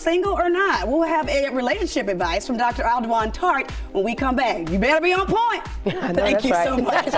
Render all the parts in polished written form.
Single or not? We'll have a relationship advice from Dr. Alduan Tartt when we come back. You better be on point. Thank you so much.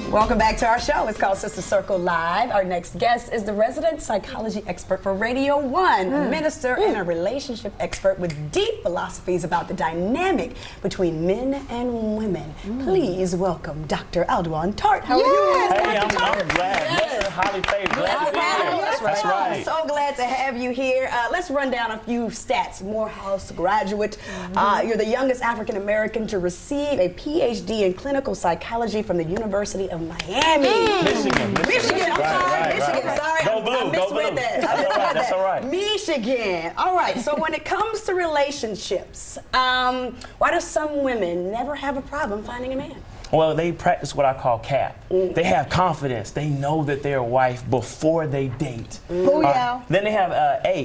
Welcome back to our show. It's called Sister Circle Live. Our next guest is the resident psychology expert for Radio 1, a minister and a relationship expert with deep philosophies about the dynamic between men and women. Please welcome Dr. Alduan Tartt. How are you? Hey, I'm glad. Yes. Highly favored. Glad to be here. That's right. I'm so glad to have you here. Let's run down a few stats. Morehouse graduate. You're the youngest African American to receive a PhD in clinical psychology from the University of Miami. Michigan. Michigan. I'm sorry. Michigan. Sorry. Go blue. I Go blue. That's all right. Michigan. All right. So when it comes to relationships, why do some women never have a problem finding a man? Well, they practice what I call C.A.P. They have confidence. They know that they're a wife before they date. Then they have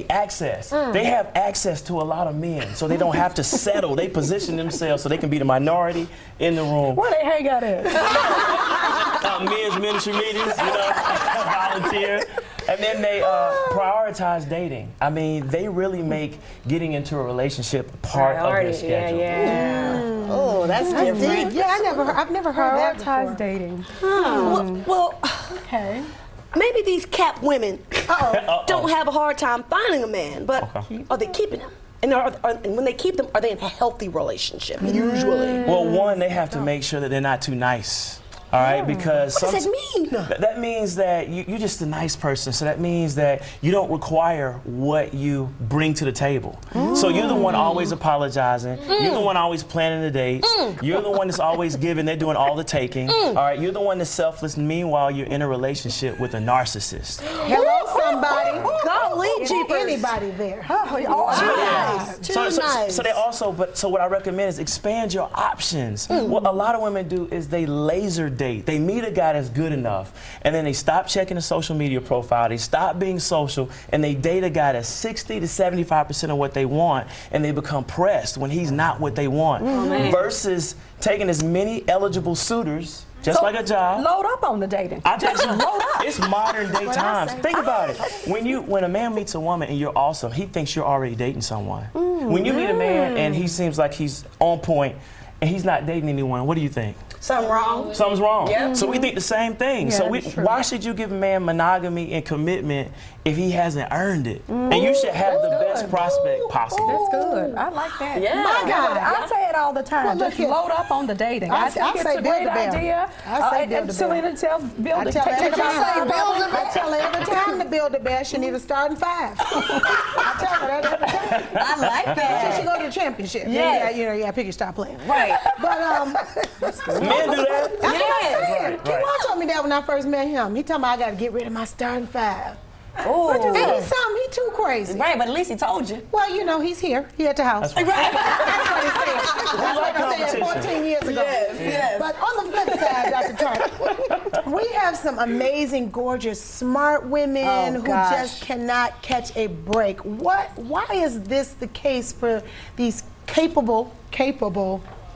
access. They have access to a lot of men, so they don't have to settle. They position themselves so they can be the minority in the room. Where they hang out at? Men's ministry meetings, volunteer. And then they prioritize dating. I mean, they really make getting into a relationship part of their schedule. Oh, that's different. Yeah, I've never heard that before. Prioritize dating. Well, Okay. maybe these C.A.P. women don't have a hard time finding a man, but are they keeping him? And, and when they keep them, are they in a healthy relationship, usually? Well, one, they have to make sure that they're not too nice. All right, because What does that mean? That means that you're just a nice person. So that means that you don't require what you bring to the table. So you're the one always apologizing. You're the one always planning the dates. You're the one that's always giving. They're doing all the taking. All right, you're the one that's selfless. Meanwhile, you're in a relationship with a narcissist. Hello, somebody. Golly, jeepers. Anybody there? So they also, so what I recommend is expand your options. What a lot of women do is they laser date. They meet a guy that's good enough, and then they stop checking the social media profile, they stop being social, and they date a guy that's 60 to 75% of what they want, and they become pressed when he's not what they want. Versus taking as many eligible suitors, just like a job. Load up on the dating. It's modern day times. Think about it. When a man meets a woman and you're awesome, he thinks you're already dating someone. When you meet a man and he seems like he's on point and he's not dating anyone, what do you think? Something wrong. Something's wrong. Yep. So we think the same thing. Yeah, So why should you give a man monogamy and commitment if he hasn't earned it? And you should have the best prospect possible. That's good. I like that. Yeah. My God, I say it all the time. Well, Just look here. load up on the dating. I I think say it's a build great a bear. idea. I say build and a bear. Syleena tells build I a tell every time, bear. I tell her every time to build a bear, she needs a starting five. I tell her that every time. I like Until that. she go to the championship. Yes. You gotta pick your star player. Right. But Men do that. that's what I'm saying. Right. He told me that when I first met him. He told me I gotta get rid of my starting five. Oh. And he's something, he too crazy. Right, but at least he told you. Well, he's here. He at the house. That's Right. That's what he said. That's what I said 14 years ago. Yes. But on the flip side, Dr. Tartt, we have some amazing, gorgeous, smart women who just cannot catch a break. Why is this the case for these capable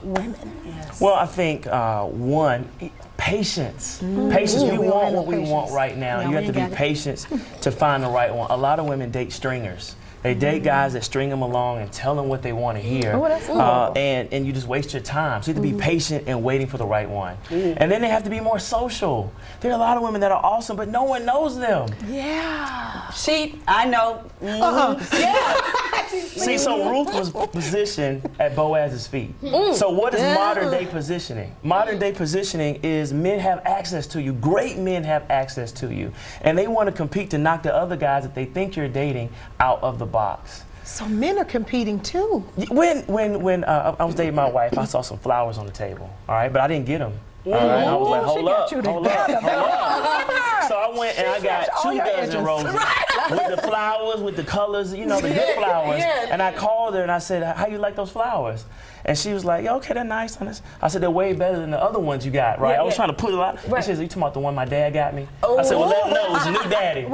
women? Yes. Well, I think one, patience. Patience. We want what we want right now. Yeah, You have to we be got it. patient to find the right one. A lot of women date stringers. They date guys that string them along and tell them what they want to hear. Oh, that's cool. And you just waste your time. So you have to be patient and waiting for the right one. And then they have to be more social. There are a lot of women that are awesome, but no one knows them. Yeah. I know. See, so Ruth was positioned at Boaz's feet. So what is modern day positioning? Modern day positioning is men have access to you. Great men have access to you. And they want to compete to knock the other guys that they think you're dating out of the box. So men are competing too. When I was dating my wife, I saw some flowers on the table, all right? But I didn't get them. All right? I was like, hold up. So I went and I got 2 dozen roses with the flowers, with the colors, the good flowers. And I called her and I said, how you like those flowers? And she was like, yeah, okay, they're nice. I said, they're way better than the other ones you got, right? I was trying to put it out. And she said, you talking about the one my dad got me? I said, well, let him know it's a new daddy.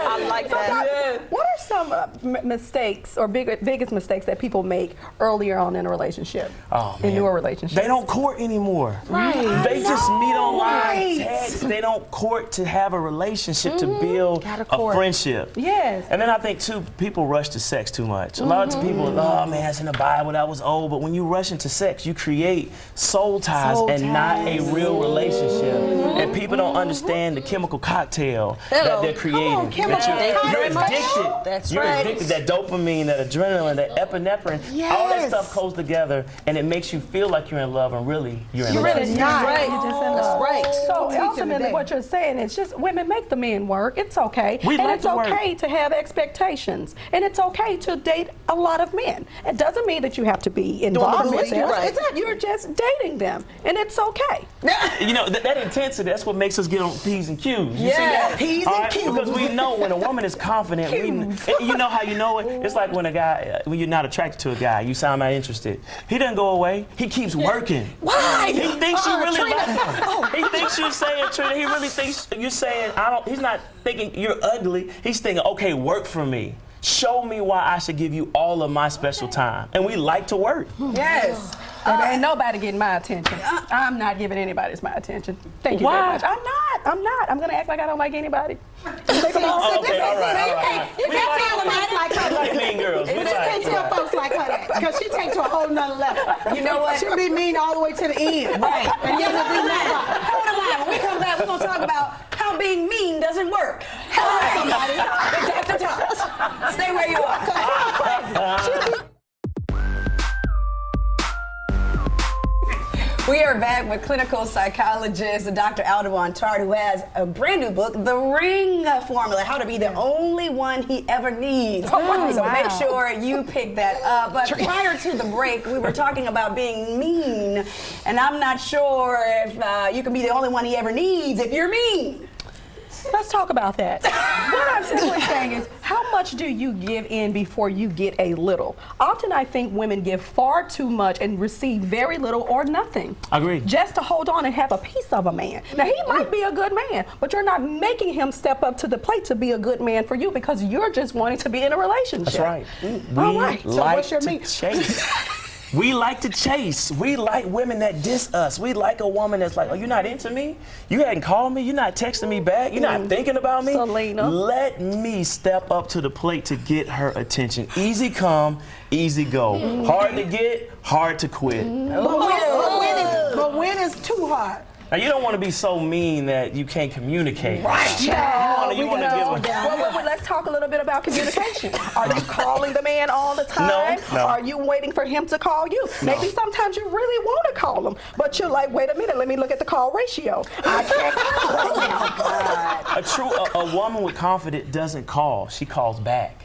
I like that. What are some some mistakes or biggest mistakes that people make earlier on in a relationship? Oh, man. In your relationship? They don't court anymore. Right. They just meet online, Right. text. They don't court to have a relationship, to build a friendship. Yes. And then I think, too, people rush to sex too much. A lot of people, oh, man, it's in the Bible, that was old. But when you rush into sex, you create soul ties and not a real relationship. And people don't understand the chemical cocktail that they're creating. You're addicted. That's You're right. addicted. That dopamine, that adrenaline, that epinephrine, all that stuff goes together, and it makes you feel like you're in love, and really, you're in love. You're not. Right. You're just in love. That's right. So ultimately, what you're saying is just women make the men work. It's okay. We and like it's to work. okay to have expectations. And it's okay to date a lot of men. It doesn't mean that you have to be involved with them. Right. You're just dating them. And it's okay. You know, that intensity, that's what makes us get on P's and Q's. You see Yeah, that? P's All and right? Q's. Because we know when a woman is confident, you know how you know it? It's like when a guy, when you're not attracted to a guy, you sound not interested. He doesn't go away. He keeps working. Why? He thinks you really like him. He thinks you're saying, Trina, he really thinks you're saying, he's not thinking you're ugly. He's thinking, okay, work for me. Show me why I should give you all of my special time. And we like to work. Yes. Ain't nobody getting my attention. I'm not giving anybody's my attention. Thank you Why? very much. I'm not. I'm going to act like I don't like anybody. Okay, all right. You can't tell them act like her. We mean girls. We You can't tell folks like her that, because she takes to a whole nother level. You know what? She'll be mean all the way to the end. Right. And then it'll be mad. Hold on, when we come back, we're going to talk about how being mean doesn't work. All right, somebody. It's Dr. Tartt. Stay where you are. We are back with clinical psychologist Dr. Alduan Tartt, who has a brand new book, The Ring Formula, How to Be the Only One He Ever Needs. So make sure you pick that up. But prior to the break, we were talking about being mean, and I'm not sure if you can be the only one he ever needs if you're mean. Let's talk about that. What I'm simply saying is, how much do you give in before you get a little? Often I think women give far too much and receive very little or nothing. Agree. Just to hold on and have a piece of a man. Now, he might be a good man, but you're not making him step up to the plate to be a good man for you because you're just wanting to be in a relationship. That's right. All right. We So like what's your to meat? chase. We like to chase. We like women that diss us. We like a woman that's like, oh, you're not into me? You hadn't called me? You're not texting me back? You're not thinking about me? Syleena. Let me step up to the plate to get her attention. Easy come, easy go. Hard to get, hard to quit. But when is too hard? Now, you don't want to be so mean that you can't communicate. Right. You want to give a... Well, let's talk a little bit about communication. Are you calling the man all the time? No. Are you waiting for him to call you? No. Maybe sometimes you really want to call him, but you're like, wait a minute, let me look at the call ratio. I can't call right now. A woman with confidence doesn't call. She calls back.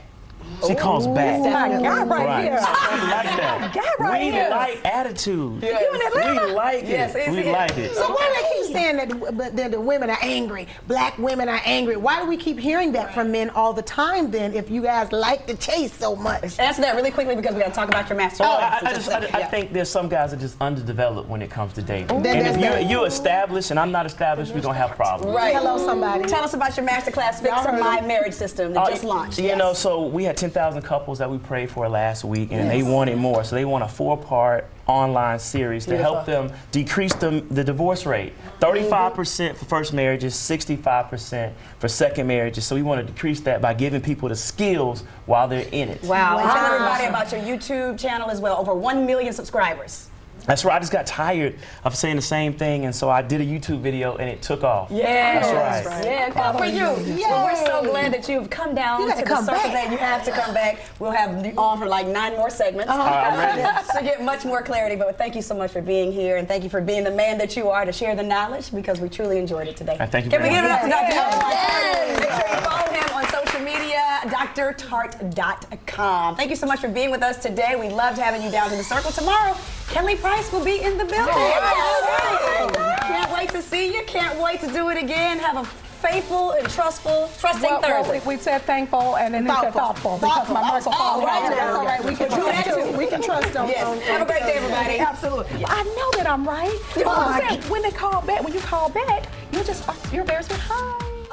She calls back. My guy right here. We like that. Guy right we here. like attitude. You in Atlanta? We like it. Yes, we like it. So why do they keep saying that the women are angry? Black women are angry. Why do we keep hearing that from men all the time then if you guys like to chase so much? Answer that really quickly because we got to talk about your master. I think there's some guys that are just underdeveloped when it comes to dating. And if you established and I'm not established, we're going to have problems. Right. Hello, somebody. Tell us about your masterclass, Fix My Marriage System, that just launched. You know, so we had 10,000 couples that we prayed for last week, and they wanted more. So they want a 4-part online series to help them decrease the divorce rate. 35% for first marriages, 65% for second marriages. So we want to decrease that by giving people the skills while they're in it. Wow. And tell everybody about your YouTube channel as well. Over 1 million subscribers. That's right. I just got tired of saying the same thing, and so I did a YouTube video, and it took off. Yeah, That's right. Yeah, good for you. Well, we're so glad that you've come down to the circle that you have to come back. We'll have you on for like 9 more segments I'm ready. to get much more clarity. But thank you so much for being here, and thank you for being the man that you are to share the knowledge, because we truly enjoyed it today. Thank you Can we very give it up to Dr. much. Make sure you follow him on social media, drtartt.com. Thank you so much for being with us today. We loved having you down to the circle. Tomorrow, Kelly Price will be in the building. Can't wait to see you. Can't wait to do it again. Have a faithful and trusting Thursday. We said thankful and then we said thoughtful because my muscle falls right. That's all right. We can do that too. We can trust them. Yes. Have a great day, everybody. Absolutely. I know that I'm right. When they call back, when you call back, you're very sweet. Hi.